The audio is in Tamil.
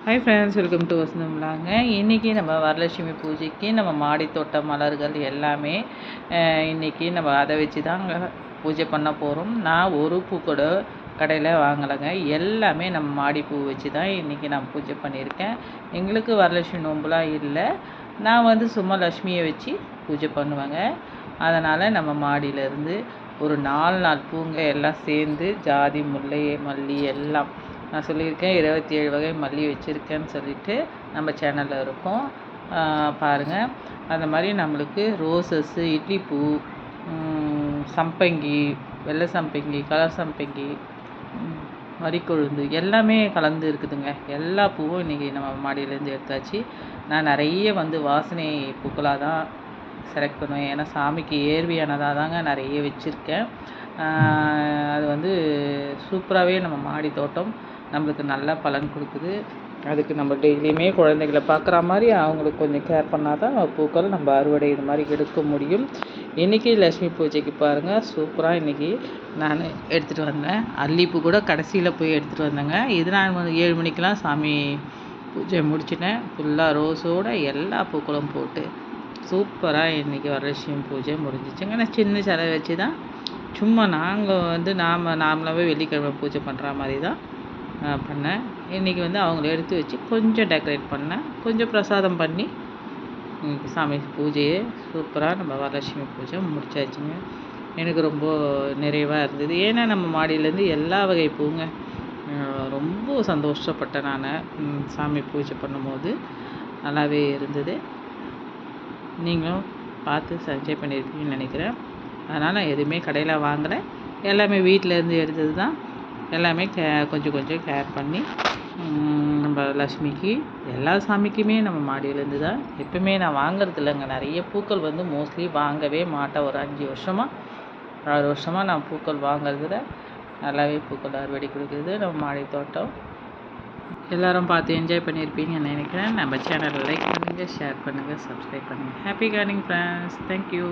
ஹாய் ஃப்ரெண்ட்ஸ், வெல்கம் டு வசந்தம்லாங்க. இன்றைக்கி நம்ம வரலட்சுமி பூஜைக்கு நம்ம மாடி தோட்ட மலர்கள் எல்லாமே இன்றைக்கி நம்ம அதை வச்சு தாங்க பூஜை பண்ண போகிறோம். நான் ஒரு பூ கூட கடையில் வாங்கலைங்க. எல்லாமே நம்ம மாடி பூ வச்சு தான் இன்றைக்கி நான் பூஜை பண்ணியிருக்கேன். எங்களுக்கு வரலட்சுமி நோம்புலாம் இல்லை. நான் சும்மா லக்ஷ்மியை வச்சு பூஜை பண்ணுவேங்க. அதனால் நம்ம மாடியிலேருந்து ஒரு 4 பூங்க எல்லாம் சேர்ந்து ஜாதி, முல்லை, மல்லி எல்லாம் நான் சொல்லியிருக்கேன். 27 வகை மல்லி வச்சுருக்கேன்னு சொல்லிட்டு நம்ம சேனலில் இருக்கும், பாருங்கள். அந்த மாதிரி நம்மளுக்கு ரோசஸ்ஸு, இட்லி பூ, சம்பங்கி, வெள்ளை சம்பங்கி, கலர் சம்பங்கி, மறிக்கொழுந்து எல்லாமே கலந்து இருக்குதுங்க. எல்லா பூவும் இன்றைக்கி நம்ம மாடியிலேருந்து எடுத்தாச்சு. நான் நிறைய வாசனை பூக்களாக தான் செலக்ட் பண்ணுவேன். ஏன்னா சாமிக்கு ஏர்வியானதாக தாங்க நிறைய வச்சுருக்கேன். அது சூப்பராகவே நம்ம மாடி தோட்டம் நம்மளுக்கு நல்ல பலன் கொடுக்குது. அதுக்கு நம்ம டெய்லியுமே குழந்தைகளை பார்க்குற மாதிரி அவங்களுக்கு கொஞ்சம் கேர் பண்ணால் தான் பூக்கள் நம்ம அறுவடை இது மாதிரி எடுக்க முடியும். இன்றைக்கி லக்ஷ்மி பூஜைக்கு பாருங்கள், சூப்பராக இன்றைக்கி நான் எடுத்துகிட்டு வந்தேன். அல்லிப்பூ கூட கடைசியில் போய் எடுத்துகிட்டு வந்தேங்க. இது நான் 7 மணிக்கெலாம் சாமி பூஜை முடிச்சிட்டேன். ஃபுல்லாக ரோஸோடு எல்லா பூக்களும் போட்டு சூப்பராக இன்றைக்கி வரலட்சுமி பூஜை முடிஞ்சிச்சுங்க. நான் சின்ன சிலை வச்சு தான் சும்மா நாங்கள் நாம் நார்மலாகவே வெள்ளிக்கிழமை பூஜை பண்ணுற மாதிரி தான் பண்ணேன். இன்றைக்கி அவங்கள எடுத்து வச்சு கொஞ்சம் டெக்கரேட் பண்ணேன், கொஞ்சம் பிரசாதம் பண்ணி சாமி பூஜையை சூப்பராக நம்ம வரலட்சுமி பூஜை முடிச்சாச்சுங்க. எனக்கு ரொம்ப நிறைவாக இருந்தது. ஏன்னா நம்ம மாடியிலேருந்து எல்லா வகை பூங்க. ரொம்ப சந்தோஷப்பட்டேன் நான் சாமி பூஜை பண்ணும்போது. நல்லாவே இருந்தது. நீங்களும் பார்த்து என்ஜாய் பண்ணியிருக்கீங்கன்னு நினைக்கிறேன். அதனால் நான் எதுவுமே கடையில் வாங்கலை, எல்லாமே வீட்டிலேருந்து எடுத்தது தான். எல்லாமே கொஞ்சம் கொஞ்சம் கேர் பண்ணி நம்ம லக்ஷ்மிக்கு எல்லா சாமிக்குமே நம்ம மாடியிலேருந்து தான். எப்பவுமே நான் வாங்குறது இல்லைங்க. நிறைய பூக்கள் மோஸ்ட்லி வாங்கவே மாட்டேன். ஒரு 5 வருஷமாக 6 வருஷமாக நான் பூக்கள் வாங்குறதுல நல்லாவே பூக்கள் அறுவடை கொடுக்குறது நம்ம மாடி தோட்டம். எல்லோரும் பார்த்து என்ஜாய் பண்ணியிருப்பீங்கன்னு நினைக்கிறேன். நம்ம சேனலை லைக் பண்ணுங்கள், ஷேர் பண்ணுங்கள், சப்ஸ்கிரைப் பண்ணுங்கள். Happy gardening friends. தேங்க்யூ.